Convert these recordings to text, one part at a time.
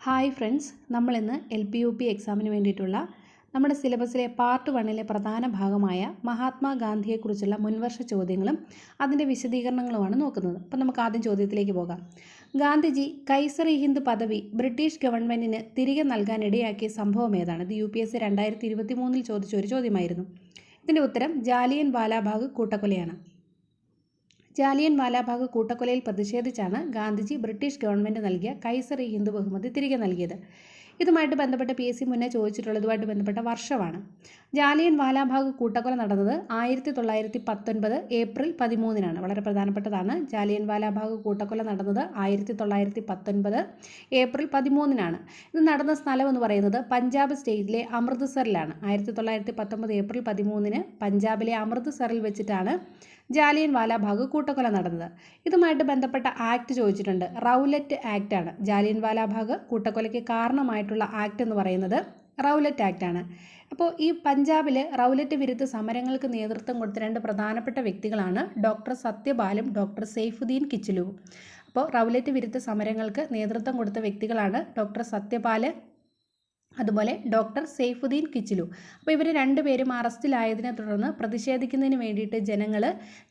Hi friends, നമ്മളിന്ന് LP-UP എക്സാമിന് വേണ്ടിയിട്ടുള്ള നമ്മുടെ സിലബസിലെ പാർട്ട് 1 പ്രധാന ഭാഗമായ മഹാത്മാഗാന്ധിയെക്കുറിച്ചുള്ള മുൻവർഷ ചോദ്യങ്ങളും അതിൻ്റെ വിശദീകരണങ്ങളുമാണ് നോക്കുന്നത്. അപ്പോൾ നമുക്ക് ആദ്യം ചോദ്യത്തിലേക്ക് പോകാം. ഗാന്ധിജി കൈസർ-ഇ-ഹിന്ദ് പദവി ബ്രിട്ടീഷ് ഗവൺമെൻറ്റിന് തിരികെ നൽകാനിടയാക്കിയ സംഭവം ഏതാണ്? ഇത് UPSC 2023 ചോദിച്ച ഒരു ചോദ്യമായിരുന്നു. ഇതിൻ്റെ ഉത്തരം ജാലിയൻ വാലാബാഗ് കൂട്ടക്കൊലയാണ്. ജാലിയൻ വാലാബാഗ് കൂട്ടക്കൊലയിൽ പ്രതിഷേധിച്ചാണ് ഗാന്ധിജി ബ്രിട്ടീഷ് ഗവൺമെൻറ് നൽകിയ കൈസർ-ഇ-ഹിന്ദ് ബഹുമതി തിരികെ നൽകിയത്. ഇതുമായിട്ട് ബന്ധപ്പെട്ട PSC മുന്നേ ചോദിച്ചിട്ടുള്ളതുമായിട്ട് ബന്ധപ്പെട്ട വർഷമാണ്. ജാലിയൻ വാലാബാഗ് കൂട്ടക്കൊല നടന്നത് 1919 ഏപ്രിൽ 13 വളരെ പ്രധാനപ്പെട്ടതാണ്. ജാലിയൻ വാലാബാഗ് കൂട്ടക്കൊല നടന്നത് 1919 ഏപ്രിൽ 13 ഇത് നടന്ന സ്ഥലം എന്ന് പറയുന്നത് പഞ്ചാബ് സ്റ്റേറ്റിലെ അമൃത്സറിലാണ്. 1919 ഏപ്രിൽ 13 പഞ്ചാബിലെ അമൃത്സറിൽ വെച്ചിട്ടാണ് ജാലിയൻ വാലാബാഗ് കൂട്ടക്കൊല നടന്നത്. ഇതുമായിട്ട് ബന്ധപ്പെട്ട ആക്ട് ചോദിച്ചിട്ടുണ്ട്. റൗലറ്റ് ആക്ട് ആണ്. ജാലിയൻ വാലാബാഗ് കൂട്ടക്കൊലയ്ക്ക് കാരണമായിട്ടുള്ള ആക്ട് എന്ന് പറയുന്നത് റൗലറ്റ് ആക്ട് ആണ്. അപ്പോൾ ഈ പഞ്ചാബിൽ റൗലറ്റ് വിരുദ്ധ സമരങ്ങൾക്ക് നേതൃത്വം കൊടുത്ത രണ്ട് പ്രധാനപ്പെട്ട വ്യക്തികളാണ് ഡോക്ടർ സത്യപാലും ഡോക്ടർ സൈഫുദ്ദീൻ കിച്ചിലുവും. അപ്പോൾ റൗലറ്റ് വിരുദ്ധ സമരങ്ങൾക്ക് നേതൃത്വം കൊടുത്ത വ്യക്തികളാണ് ഡോക്ടർ സത്യപാല് അതുപോലെ ഡോക്ടർ സൈഫുദ്ദീൻ കിച്ചിലു. അപ്പോൾ ഇവർ രണ്ടുപേരും അറസ്റ്റിലായതിനെ തുടർന്ന് പ്രതിഷേധിക്കുന്നതിന് വേണ്ടിയിട്ട് ജനങ്ങൾ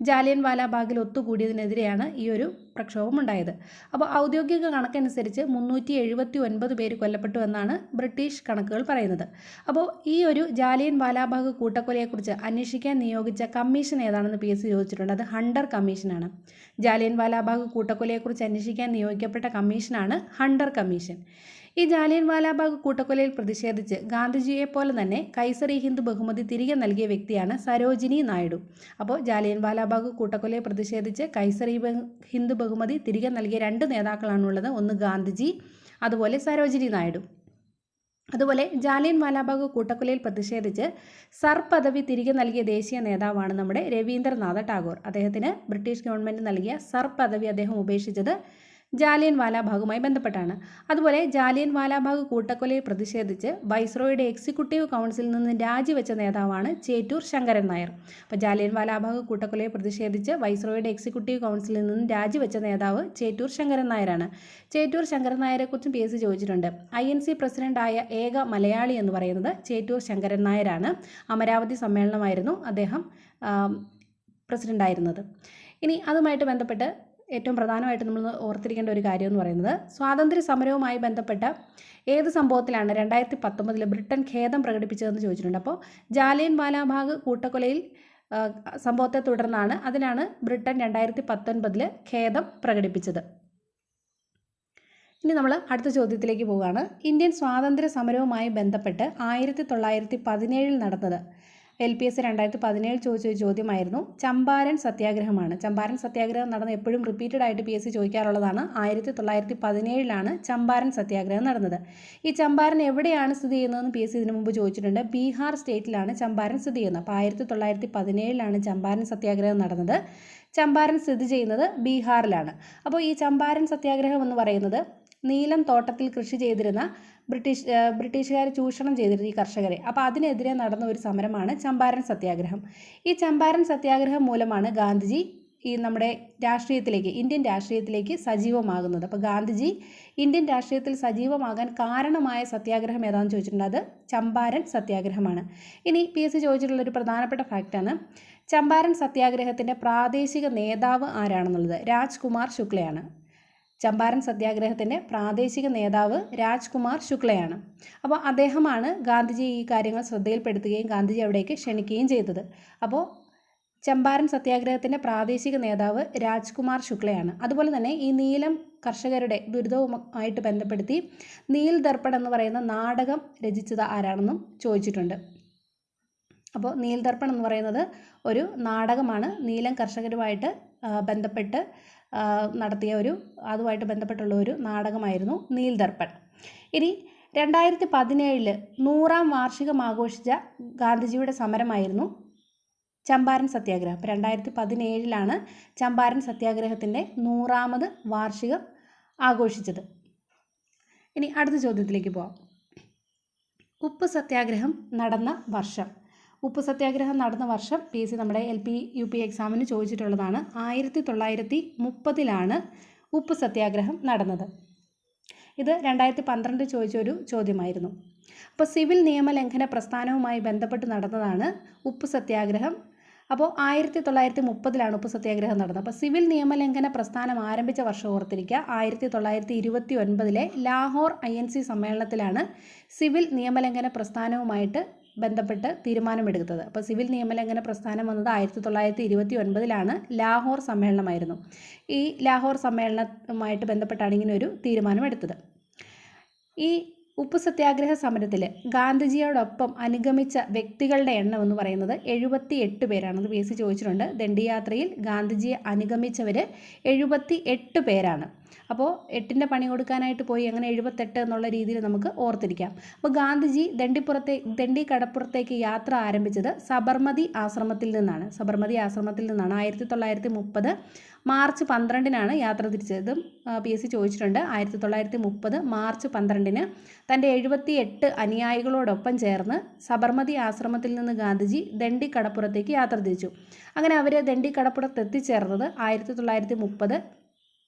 ജാലിയൻ വാലാബാഗിൽ ഒത്തുകൂടിയതിനെതിരെയാണ് ഈ ഒരു പ്രക്ഷോഭം ഉണ്ടായത്. അപ്പോൾ ഔദ്യോഗിക കണക്കനുസരിച്ച് 379 പേര് കൊല്ലപ്പെട്ടു എന്നാണ് ബ്രിട്ടീഷ് കണക്കുകൾ പറയുന്നത്. അപ്പോൾ ഈ ഒരു ജാലിയൻ വാലാബാഗ് കൂട്ടക്കൊലയെക്കുറിച്ച് അന്വേഷിക്കാൻ നിയോഗിച്ച കമ്മീഷൻ ഏതാണെന്ന് PSC ചോദിച്ചിട്ടുണ്ട്. അത് ഹണ്ടർ കമ്മീഷനാണ്. ജാലിയൻ വാലാബാഗ് കൂട്ടക്കൊലയെക്കുറിച്ച് അന്വേഷിക്കാൻ നിയോഗിക്കപ്പെട്ട കമ്മീഷനാണ് ഹണ്ടർ കമ്മീഷൻ. ഈ ജാലിയൻ വാലാബാഗ് കൂട്ടക്കൊലയിൽ പ്രതിഷേധിച്ച് ഗാന്ധിജിയെ പോലെ തന്നെ കൈസർ-ഇ-ഹിന്ദ് ബഹുമതി തിരികെ നൽകിയ വ്യക്തിയാണ് സരോജിനി നായിഡു. അപ്പോൾ ജാലിയൻ വാലാബാഗ് കൂട്ടക്കൊലയെ പ്രതിഷേധിച്ച് കൈസർ-ഇ-ഹിന്ദ് ബഹുമതി തിരികെ നൽകിയ രണ്ട് നേതാക്കളാണുള്ളത്. ഒന്ന് ഗാന്ധിജി, അതുപോലെ സരോജിനി നായിഡു. അതുപോലെ ജാലിയൻ വാലാബാഗ് കൂട്ടക്കൊലയിൽ പ്രതിഷേധിച്ച് സർ പദവി തിരികെ നൽകിയ ദേശീയ നേതാവാണ് നമ്മുടെ രവീന്ദ്രനാഥ ടാഗോർ. അദ്ദേഹത്തിന് ബ്രിട്ടീഷ് ഗവൺമെൻറ് നൽകിയ സർ പദവി അദ്ദേഹം ഉപേക്ഷിച്ചത് ജാലിയൻ വാലാബാഗുമായി ബന്ധപ്പെട്ടാണ്. അതുപോലെ ജാലിയൻ വാലാബാഗ് കൂട്ടക്കൊലയിൽ പ്രതിഷേധിച്ച് വൈസ്രോയുടെ എക്സിക്യൂട്ടീവ് കൗൺസിലിൽ നിന്ന് രാജിവെച്ച നേതാവാണ് ചേറ്റൂർ ശങ്കരൻ നായർ. അപ്പോൾ ജാലിയൻ വാലാബാഗ് കൂട്ടക്കൊലയിൽ പ്രതിഷേധിച്ച് വൈസ്രോയുടെ എക്സിക്യൂട്ടീവ് കൗൺസിലിൽ നിന്ന് രാജിവെച്ച നേതാവ് ചേറ്റൂർ ശങ്കരൻ നായരാണ്. ചേറ്റൂർ ശങ്കരൻ നായരെക്കുറിച്ചും PSC ചോദിച്ചിട്ടുണ്ട്. INC പ്രസിഡൻ്റായ ഏക മലയാളി എന്ന് പറയുന്നത് ചേറ്റൂർ ശങ്കരൻ നായരാണ്. അമരാവതി സമ്മേളനമായിരുന്നു അദ്ദേഹം പ്രസിഡൻ്റായിരുന്നത്. ഇനി അതുമായിട്ട് ബന്ധപ്പെട്ട് ഏറ്റവും പ്രധാനമായിട്ട് നമ്മൾ ഓർത്തിരിക്കേണ്ട ഒരു കാര്യം എന്ന് പറയുന്നത് സ്വാതന്ത്ര്യ സമരവുമായി ബന്ധപ്പെട്ട ഏത് സംഭവത്തിലാണ് 2019 ബ്രിട്ടൻ ഖേദം പ്രകടിപ്പിച്ചതെന്ന് ചോദിച്ചിട്ടുണ്ട്. അപ്പോൾ ജാലിയൻ വാലാബാഗ് കൂട്ടക്കൊലയിൽ സംഭവത്തെ തുടർന്നാണ് അതിനാണ് ബ്രിട്ടൻ 2019 ഖേദം പ്രകടിപ്പിച്ചത്. ഇനി നമ്മൾ അടുത്ത ചോദ്യത്തിലേക്ക് പോവുകയാണ്. ഇന്ത്യൻ സ്വാതന്ത്ര്യ സമരവുമായി ബന്ധപ്പെട്ട് 1917 നടന്നത് LPSC 2017 ചോദിച്ച ഒരു ചോദ്യമായിരുന്നു. ചമ്പാരൻ സത്യാഗ്രഹമാണ്. ചമ്പാരൻ സത്യാഗ്രഹം നടന്ന എപ്പോഴും റിപ്പീറ്റഡ് ആയിട്ട് PSC ചോദിക്കാറുള്ളതാണ്. 1917 ചമ്പാരൻ സത്യാഗ്രഹം നടന്നത്. ഈ ചമ്പാരൻ എവിടെയാണ് സ്ഥിതി ചെയ്യുന്നതെന്ന് PSC ഇതിനു മുമ്പ് ചോദിച്ചിട്ടുണ്ട്. ബീഹാർ സ്റ്റേറ്റിലാണ് ചമ്പാരൻ സ്ഥിതി ചെയ്യുന്നത്. അപ്പോൾ 1917 ചമ്പാരൻ സത്യാഗ്രഹം നടന്നത്. ചമ്പാരൻ സ്ഥിതി ചെയ്യുന്നത് ബീഹാറിലാണ്. അപ്പോൾ ഈ ചമ്പാരൻ സത്യാഗ്രഹം എന്ന് പറയുന്നത് നീലം തോട്ടത്തിൽ കൃഷി ചെയ്തിരുന്ന ബ്രിട്ടീഷുകാർ ചൂഷണം ചെയ്തിരുന്ന ഈ കർഷകരെ, അപ്പോൾ അതിനെതിരെ നടന്ന ഒരു സമരമാണ് ചമ്പാരൻ സത്യാഗ്രഹം. ഈ ചമ്പാരൻ സത്യാഗ്രഹം മൂലമാണ് ഗാന്ധിജി ഈ നമ്മുടെ രാഷ്ട്രീയത്തിലേക്ക്, ഇന്ത്യൻ രാഷ്ട്രീയത്തിലേക്ക് സജീവമാകുന്നത്. അപ്പോൾ ഗാന്ധിജി ഇന്ത്യൻ രാഷ്ട്രീയത്തിൽ സജീവമാകാൻ കാരണമായ സത്യാഗ്രഹം ഏതാണെന്ന് ചോദിച്ചിട്ടുണ്ട്. അത് ചമ്പാരൻ സത്യാഗ്രഹമാണ്. ഇനി PSC ചോദിച്ചിട്ടുള്ളൊരു പ്രധാനപ്പെട്ട ഫാക്റ്റാണ് ചമ്പാരൻ സത്യാഗ്രഹത്തിൻ്റെ പ്രാദേശിക നേതാവ് ആരാണെന്നുള്ളത്. രാജ്കുമാർ ശുക്ലയാണ്. ചമ്പാരൻ സത്യാഗ്രഹത്തിൻ്റെ പ്രാദേശിക നേതാവ് രാജ്കുമാർ ശുക്ലയാണ്. അപ്പോൾ അദ്ദേഹമാണ് ഗാന്ധിജി ഈ കാര്യങ്ങൾ ശ്രദ്ധയിൽപ്പെടുത്തുകയും ഗാന്ധിജി അവിടേക്ക് ക്ഷണിക്കുകയും ചെയ്തത്. അപ്പോൾ ചമ്പാരൻ സത്യാഗ്രഹത്തിൻ്റെ പ്രാദേശിക നേതാവ് രാജ്കുമാർ ശുക്ലയാണ്. അതുപോലെ തന്നെ ഈ നീലം കർഷകരുടെ ദുരിതവുമായിട്ട് ബന്ധപ്പെടുത്തി നീൽ ദർപ്പൺ എന്ന് പറയുന്ന നാടകം രചിച്ചത് ആരാണെന്നും ചോദിച്ചിട്ടുണ്ട്. അപ്പോൾ നീൽ ദർപ്പൺ എന്ന് പറയുന്നത് ഒരു നാടകമാണ്. നീലം കർഷകരുമായിട്ട് ബന്ധപ്പെട്ട് നടത്തിയ അതുമായിട്ട് ബന്ധപ്പെട്ടുള്ള ഒരു നാടകമായിരുന്നു നീൽ ദർപ്പൺ. ഇനി 2017 100ാം വാർഷികം ആഘോഷിച്ച ഗാന്ധിജിയുടെ സമരമായിരുന്നു ചമ്പാരൻ സത്യാഗ്രഹം. അപ്പോൾ 2017 ചമ്പാരൻ സത്യാഗ്രഹത്തിൻ്റെ 100ാമത് വാർഷികം ആഘോഷിച്ചത്. ഇനി അടുത്ത ചോദ്യത്തിലേക്ക് പോകാം. ഉപ്പ് സത്യാഗ്രഹം നടന്ന വർഷം. ഉപ്പ് സത്യാഗ്രഹം നടന്ന വർഷം PSC നമ്മുടെ LP-UP എക്സാമിന് ചോദിച്ചിട്ടുള്ളതാണ്. 1930 ഉപ്പ് സത്യാഗ്രഹം നടന്നത്. ഇത് 2012 ചോദിച്ചൊരു ചോദ്യമായിരുന്നു. അപ്പോൾ സിവിൽ നിയമലംഘന പ്രസ്ഥാനവുമായി ബന്ധപ്പെട്ട് നടന്നതാണ് ഉപ്പ് സത്യാഗ്രഹം. അപ്പോൾ 1930 ഉപ്പ് സത്യാഗ്രഹം നടന്നത്. അപ്പോൾ സിവിൽ നിയമലംഘന പ്രസ്ഥാനം ആരംഭിച്ച വർഷം ഓർത്തിരിക്കുക, 1929 ലാഹോർ INC സമ്മേളനത്തിലാണ് സിവിൽ നിയമലംഘന പ്രസ്ഥാനവുമായിട്ട് ബന്ധപ്പെട്ട് തീരുമാനമെടുത്തത്. അപ്പോൾ സിവിൽ നിയമലംഘന പ്രസ്ഥാനം വന്നത് 1929 ലാഹോർ സമ്മേളനമായിരുന്നു. ഈ ലാഹോർ സമ്മേളനവുമായിട്ട് ബന്ധപ്പെട്ടാണ് ഇങ്ങനെ ഒരു തീരുമാനമെടുത്തത്. ഈ ഉപ്പ് സത്യാഗ്രഹ സമരത്തിൽ ഗാന്ധിജിയോടൊപ്പം അനുഗമിച്ച വ്യക്തികളുടെ എണ്ണം എന്ന് പറയുന്നത് 78 പേരാണ്. അത് PSC ചോദിച്ചിട്ടുണ്ട്. ദണ്ഡിയാത്രയിൽ ഗാന്ധിജിയെ അനുഗമിച്ചവർ 78 പേരാണ്. അപ്പോൾ 8ൻ്റെ പണി കൊടുക്കാനായിട്ട് പോയി, അങ്ങനെ 78 എന്നുള്ള രീതിയിൽ നമുക്ക് ഓർത്തിരിക്കാം. അപ്പോൾ ഗാന്ധിജി ദണ്ഡി കടപ്പുറത്തേക്ക് യാത്ര ആരംഭിച്ചത് സബർമതി ആശ്രമത്തിൽ നിന്നാണ്. 1930 മാർച്ച് 12 യാത്ര തിരിച്ചതും PSC ചോദിച്ചിട്ടുണ്ട്. 1930 മാർച്ച് 12 തൻ്റെ 78 അനുയായികളോടൊപ്പം ചേർന്ന് സബർമതി ആശ്രമത്തിൽ നിന്ന് ഗാന്ധിജി ദണ്ഡി കടപ്പുറത്തേക്ക് യാത്ര തിരിച്ചു. അങ്ങനെ അവർ ദണ്ഡി കടപ്പുറത്ത് എത്തിച്ചേർന്നത് 1930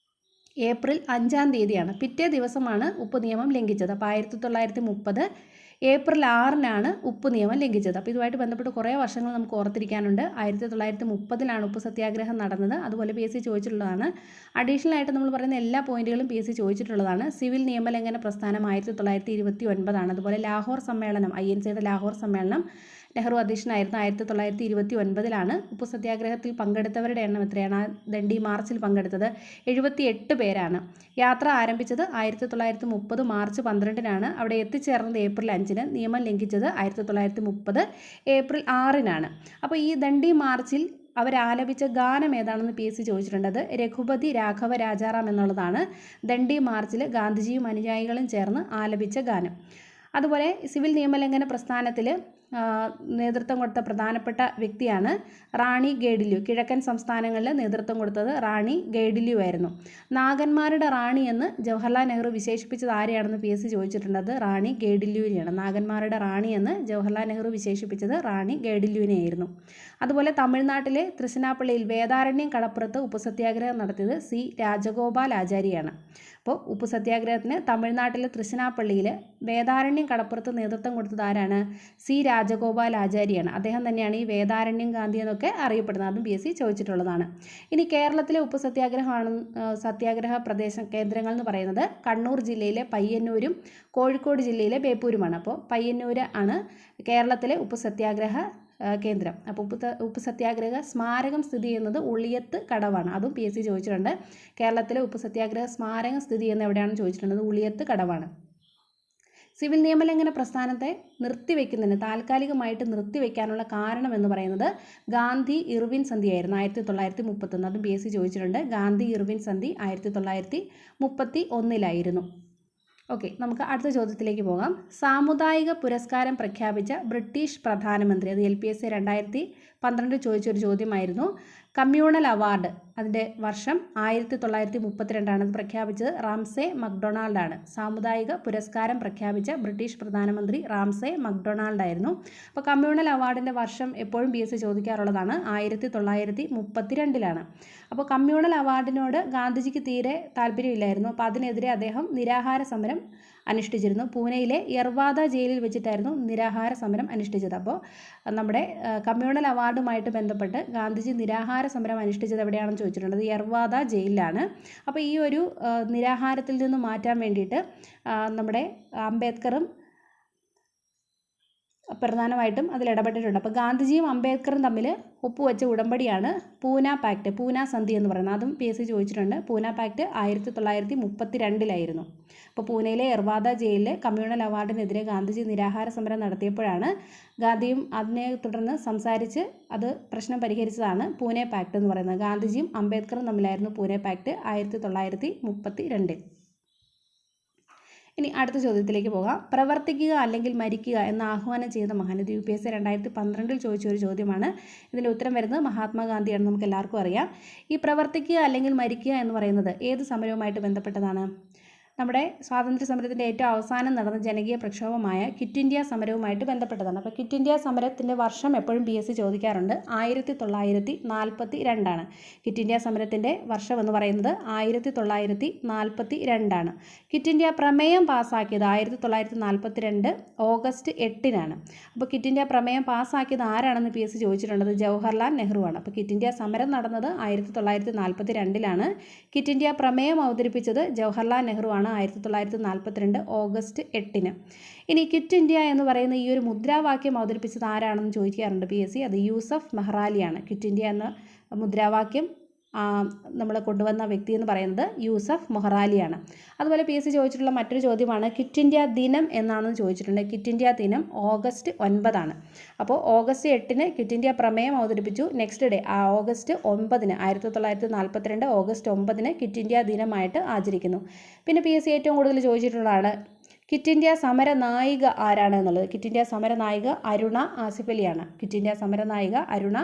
ഏപ്രിൽ 5 പിറ്റേ ദിവസമാണ് ഉപ്പ് നിയമം ലംഘിച്ചത്. അപ്പോൾ 1930 ഏപ്രിൽ 6 ഉപ്പ് നിയമം ലംഘിച്ചത്. അപ്പോൾ ഇതുമായിട്ട് ബന്ധപ്പെട്ട് കുറേ വർഷങ്ങൾ നമുക്ക് ഓർത്തിരിക്കാനുണ്ട്. 1930 ഉപ്പ് സത്യാഗ്രഹം നടന്നത്. അതുപോലെ PSC ചോദിച്ചിട്ടുള്ളതാണ്. അഡീഷണൽ ആയിട്ട് നമ്മൾ പറയുന്ന എല്ലാ പോയിന്റുകളും PSC ചോദിച്ചിട്ടുള്ളതാണ്. സിവിൽ നിയമലംഘന പ്രസ്ഥാനം 1929. അതുപോലെ ലാഹോർ സമ്മേളനം, INCയുടെ ലാഹോർ സമ്മേളനം നെഹ്റു അധ്യക്ഷനായിരുന്നു. 1929 ഉപ്പ് സത്യാഗ്രഹത്തിൽ പങ്കെടുത്തവരുടെ എണ്ണം എത്രയാണ്? ദണ്ഡി മാർച്ചിൽ പങ്കെടുത്തത് 78 പേരാണ്. യാത്ര ആരംഭിച്ചത് 1930 മാർച്ച് 12 അവിടെ എത്തിച്ചേർന്നത് ഏപ്രിൽ 5. നിയമം ലംഘിച്ചത് 1930 ഏപ്രിൽ 6 അപ്പോൾ ഈ ദണ്ഡി മാർച്ചിൽ അവരാലപിച്ച ഗാനം ഏതാണെന്ന് PSC ചോദിച്ചിട്ടുണ്ട്. അത് രഘുപതി രാഘവ രാജാറാം എന്നുള്ളതാണ് ദണ്ഡി മാർച്ചിൽ ഗാന്ധിജിയും അനുയായികളും ചേർന്ന് ആലപിച്ച ഗാനം. അതുപോലെ സിവിൽ നിയമലംഘന പ്രസ്ഥാനത്തിൽ നേതൃത്വം കൊടുത്ത പ്രധാനപ്പെട്ട വ്യക്തിയാണ് റാണി ഗേഡില്യു. കിഴക്കൻ സംസ്ഥാനങ്ങളിൽ നേതൃത്വം കൊടുത്തത് റാണി ഗേഡില്യു ആയിരുന്നു. നാഗന്മാരുടെ റാണി എന്ന് ജവഹർലാൽ നെഹ്റു വിശേഷിപ്പിച്ചത് ആരെയാണെന്ന് PSC ചോദിച്ചിട്ടുണ്ട്. റാണി ഗേഡില്യുവിനെയാണ്. നാഗന്മാരുടെ റാണി എന്ന് ജവഹർലാൽ നെഹ്റു വിശേഷിപ്പിച്ചത് റാണി ഗേഡില്യുവിനെയായിരുന്നു. അതുപോലെ തമിഴ്നാട്ടിലെ തൃശ്ശിനാപ്പള്ളിയിൽ വേദാരണ്യം കടപ്പുറത്ത് ഉപ്പ് സത്യാഗ്രഹം നടത്തിയത് C. രാജഗോപാലാചാരിയാണ്. അപ്പോൾ ഉപ്പ് സത്യാഗ്രഹത്തിന് തമിഴ്നാട്ടിലെ തൃശ്ശിനാപ്പള്ളിയിൽ വേദാരണ്യം കടപ്പുറത്ത് നേതൃത്വം കൊടുത്തത് ആരാണ്? C. രാജഗോപാലാചാരിയാണ്. അദ്ദേഹം തന്നെയാണ് ഈ വേദാരണ്യം ഗാന്ധി എന്നൊക്കെ അറിയപ്പെടുന്നത്. അതും PSC ചോദിച്ചിട്ടുള്ളതാണ്. ഇനി കേരളത്തിലെ ഉപ്പ് സത്യാഗ്രഹ കേന്ദ്രങ്ങൾ എന്ന് പറയുന്നത് കണ്ണൂർ ജില്ലയിലെ പയ്യന്നൂരും കോഴിക്കോട് ജില്ലയിലെ ബേപ്പൂരുമാണ്. അപ്പോൾ പയ്യന്നൂർ ആണ് കേരളത്തിലെ ഉപ്പ് സത്യാഗ്രഹ കേന്ദ്രം. അപ്പോൾ ഉപ്പ് സത്യാഗ്രഹ സ്മാരകം സ്ഥിതി ചെയ്യുന്നത് ഉളിയത്ത് കടവാണ്. അതും PSC ചോദിച്ചിട്ടുണ്ട്. കേരളത്തിലെ ഉപ്പ് സത്യാഗ്രഹ സ്മാരകം സ്ഥിതി ചെയ്യുന്നത് എവിടെയാണെന്ന് ചോദിച്ചിട്ടുള്ളത് ഉളിയത്ത് കടവാണ്. സിവിൽ നിയമലംഘന പ്രസ്ഥാനത്തെ താൽക്കാലികമായിട്ട് നിർത്തിവെക്കാനുള്ള കാരണം എന്ന് പറയുന്നത് ഗാന്ധി ഇർവിൻ സന്ധിയായിരുന്നു. 1931. അതും PSC ചോദിച്ചിട്ടുണ്ട്. ഗാന്ധി ഇർവിൻ സന്ധി 1931 ഓക്കെ, നമുക്ക് അടുത്ത ചോദ്യത്തിലേക്ക് പോകാം. സാമുദായിക പുരസ്കാരം പ്രഖ്യാപിച്ച ബ്രിട്ടീഷ് പ്രധാനമന്ത്രി, അത് LPSC 2012 ചോദിച്ചൊരു ചോദ്യമായിരുന്നു. കമ്മ്യൂണൽ അവാർഡ് അതിൻ്റെ വർഷം 1932 അത് പ്രഖ്യാപിച്ചത് റാംസെ മക്ഡൊണാൾഡാണ്. സാമുദായിക പുരസ്കാരം പ്രഖ്യാപിച്ച ബ്രിട്ടീഷ് പ്രധാനമന്ത്രി റാംസെ മക്ഡൊണാൾഡ് ആയിരുന്നു. അപ്പോൾ കമ്മ്യൂണൽ അവാർഡിൻ്റെ വർഷം എപ്പോഴും PSC ചോദിക്കാറുള്ളതാണ്. 1932 അപ്പോൾ കമ്മ്യൂണൽ അവാർഡിനോട് ഗാന്ധിജിക്ക് തീരെ താല്പര്യമില്ലായിരുന്നു. അപ്പോൾ അതിനെതിരെ അദ്ദേഹം നിരാഹാര സമരം അനുഷ്ഠിച്ചിരുന്നു. പൂനെയിലെ യർവാദ ജയിലിൽ വെച്ചിട്ടായിരുന്നു നിരാഹാര സമരം അനുഷ്ഠിച്ചത്. അപ്പോൾ നമ്മുടെ കമ്മ്യൂണൽ അവാർഡുമായിട്ട് ബന്ധപ്പെട്ട് ഗാന്ധിജി നിരാഹാര സമരം അനുഷ്ഠിച്ചത് എവിടെയാണെന്ന് ചോദിച്ചിട്ടുള്ളത് യർവാദ ജയിലിലാണ്. അപ്പോൾ ഈ ഒരു നിരാഹാരത്തിൽ നിന്ന് മാറ്റാൻ വേണ്ടിയിട്ട് നമ്മുടെ അംബേദ്കറും പ്രധാനമായിട്ടും അതിൽ ഇടപെട്ടിട്ടുണ്ട്. അപ്പോൾ ഗാന്ധിജിയും അംബേദ്കറും തമ്മിൽ ഒപ്പുവെച്ച ഉടമ്പടിയാണ് പൂന പാക്ട്, പൂന സന്ധി എന്ന് പറയുന്നത്. അതും PSC ചോദിച്ചിട്ടുണ്ട്. പൂന പാക്ട് 1932 അപ്പോൾ പൂനെയിലെ യർവാദ ജയിലിലെ കമ്മ്യൂണൽ അവാർഡിനെതിരെ ഗാന്ധിജി നിരാഹാര സമരം നടത്തിയപ്പോഴാണ് ഗാന്ധിയും അതിനെ തുടർന്ന് സംസാരിച്ച് അത് പ്രശ്നം പരിഹരിച്ചതാണ് പൂനെ പാക്ട് എന്ന് പറയുന്നത്. ഗാന്ധിജിയും അംബേദ്കറും തമ്മിലായിരുന്നു പൂനെ പാക്ട് 1932. ഇനി അടുത്ത ചോദ്യത്തിലേക്ക് പോകാം. പ്രവർത്തിക്കുക അല്ലെങ്കിൽ മരിക്കുക എന്ന് ആഹ്വാനം ചെയ്ത മഹാനതി UPSC 2012 ചോദിച്ച ഒരു ചോദ്യമാണ്. ഇതിൻ്റെ ഉത്തരം വരുന്നത് മഹാത്മാഗാന്ധിയാണ്. നമുക്ക് എല്ലാവർക്കും അറിയാം. ഈ പ്രവർത്തിക്കുക അല്ലെങ്കിൽ മരിക്കുക എന്ന് പറയുന്നത് ഏത് സമരവുമായിട്ട് ബന്ധപ്പെട്ടതാണ്? നമ്മുടെ സ്വാതന്ത്ര്യ സമരത്തിൻ്റെ ഏറ്റവും അവസാനം നടന്ന ജനകീയ പ്രക്ഷോഭമായ ക്വിറ്റ് ഇന്ത്യ സമരവുമായിട്ട് ബന്ധപ്പെട്ടതാണ്. അപ്പോൾ ക്വിറ്റ് ഇന്ത്യ സമരത്തിൻ്റെ വർഷം എപ്പോഴും PSC ചോദിക്കാറുണ്ട്. 1942 ക്വിറ്റ് ഇന്ത്യ സമരത്തിൻ്റെ വർഷം എന്ന് പറയുന്നത് 1942. ക്വിറ്റ് ഇന്ത്യ പ്രമേയം പാസ്സാക്കിയത് 1942 ഓഗസ്റ്റ് 8 അപ്പോൾ ക്വിറ്റ് ഇന്ത്യ പ്രമേയം പാസ്സാക്കിയത് ആരാണെന്ന് PSC ചോദിച്ചിട്ടുള്ളത്? ജവഹർലാൽ നെഹ്റുവാണ്. അപ്പോൾ ക്വിറ്റ് ഇന്ത്യ സമരം നടന്നത് 1942. ക്വിറ്റ് ഇന്ത്യ പ്രമേയം അവതരിപ്പിച്ചത് ജവഹർലാൽ നെഹ്റുവാണ് 1942 ഓഗസ്റ്റ് 8. ഇനി ക്വിറ്റ് ഇന്ത്യ എന്ന് പറയുന്ന ഈ ഒരു മുദ്രാവാക്യം അവതരിപ്പിച്ചത് ആരാണെന്ന് ചോദിക്കാറുണ്ട് PSC. അത് യൂസഫ് മെഹ്റാലിയാണ്. ക്വിറ്റ് ഇന്ത്യ എന്ന മുദ്രാവാക്യം നമ്മൾ കൊണ്ടുവന്ന വ്യക്തി എന്ന് പറയുന്നത് യൂസഫ് മെഹ്റാലിയാണ്. അതുപോലെ PSC ചോദിച്ചിട്ടുള്ള മറ്റൊരു ചോദ്യമാണ് ക്വിറ്റ് ഇന്ത്യ ദിനം എന്നാണെന്ന് ചോദിച്ചിട്ടുണ്ട്. ക്വിറ്റ് ഇന്ത്യ ദിനം ഓഗസ്റ്റ് 9. അപ്പോൾ ഓഗസ്റ്റ് 8 ക്വിറ്റ് ഇന്ത്യ പ്രമേയം അവതരിപ്പിച്ചു. Next day August 9 1942 August 9 quit India ദിനമായിട്ട് ആചരിക്കുന്നു. പിന്നെ PSC ഏറ്റവും കൂടുതൽ ചോദിച്ചിട്ടുള്ളതാണ് ക്വിറ്റ് ഇന്ത്യ സമര നായിക ആരാണ് എന്നുള്ളത്. ക്വിറ്റ് ഇന്ത്യ സമര നായിക അരുണ ആസിഫ് അലിയാണ്. ക്വിറ്റ് ഇന്ത്യ സമര നായിക അരുണ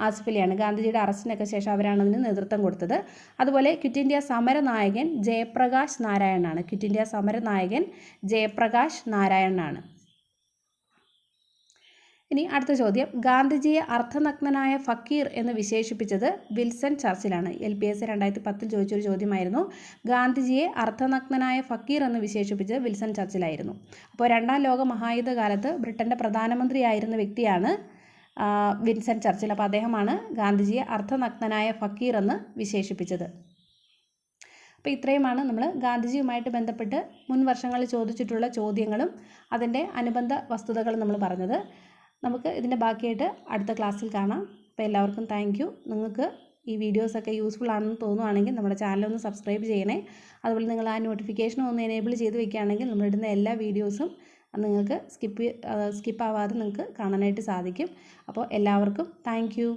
ആസിഫ് അലിയാണ്. ഗാന്ധിജിയുടെ അറസ്റ്റിനൊക്കെ ശേഷം അവരാണ് അതിന് നേതൃത്വം കൊടുത്തത്. അതുപോലെ ക്വിറ്റ് ഇന്ത്യ സമര നായകൻ ജയപ്രകാശ് നാരായണനാണ്. ക്വിറ്റ് ഇന്ത്യ സമര നായകൻ ജയപ്രകാശ് നാരായണനാണ്. ഇനി അടുത്ത ചോദ്യം, ഗാന്ധിജിയെ അർദ്ധനഗ്നനായ ഫക്കീർ എന്ന് വിശേഷിപ്പിച്ചത് വിൽസൺ ചർച്ചിലാണ്. LPSC 2010 ചോദിച്ചൊരു ചോദ്യമായിരുന്നു. ഗാന്ധിജിയെ അർദ്ധനഗ്നനായ ഫക്കീർ എന്ന് വിശേഷിപ്പിച്ചത് വിൽസൺ ചർച്ചിലായിരുന്നു. അപ്പോൾ രണ്ടാം ലോക മഹായുദ്ധ കാലത്ത് ബ്രിട്ടൻ്റെ പ്രധാനമന്ത്രിയായിരുന്ന വ്യക്തിയാണ് വിൻസൻ ചർച്ചിൽ. അപ്പോൾ അദ്ദേഹമാണ് ഗാന്ധിജിയെ അർദ്ധനഗ്നനായ ഫക്കീർ എന്ന് വിശേഷിപ്പിച്ചത്. അപ്പോൾ ഇത്രയുമാണ് നമ്മൾ ഗാന്ധിജിയുമായിട്ട് ബന്ധപ്പെട്ട് മുൻ വർഷങ്ങളിൽ ചോദിച്ചിട്ടുള്ള ചോദ്യങ്ങളും അതിൻ്റെ അനുബന്ധ വസ്തുതകളും നമ്മൾ പറഞ്ഞത്. നമുക്ക് ഇതിൻ്റെ ബാക്കിയായിട്ട് അടുത്ത ക്ലാസ്സിൽ കാണാം. അപ്പോൾ എല്ലാവർക്കും താങ്ക് യു. നിങ്ങൾക്ക് ഈ വീഡിയോസൊക്കെ യൂസ്ഫുൾ ആണെന്ന് തോന്നുവാണെങ്കിൽ നമ്മുടെ ചാനലൊന്ന് സബ്സ്ക്രൈബ് ചെയ്യണേ. അതുപോലെ നിങ്ങൾ ആ നോട്ടിഫിക്കേഷൻ ഒന്ന് എനേബിൾ ചെയ്ത് വെക്കുകയാണെങ്കിൽ നമ്മളിടുന്ന എല്ലാ വീഡിയോസും നിങ്ങൾക്ക് സ്കിപ്പ് ആവാതെ നിങ്ങൾക്ക് കാണാനായിട്ട് സാധിക്കും. അപ്പോൾ എല്ലാവർക്കും താങ്ക് യു.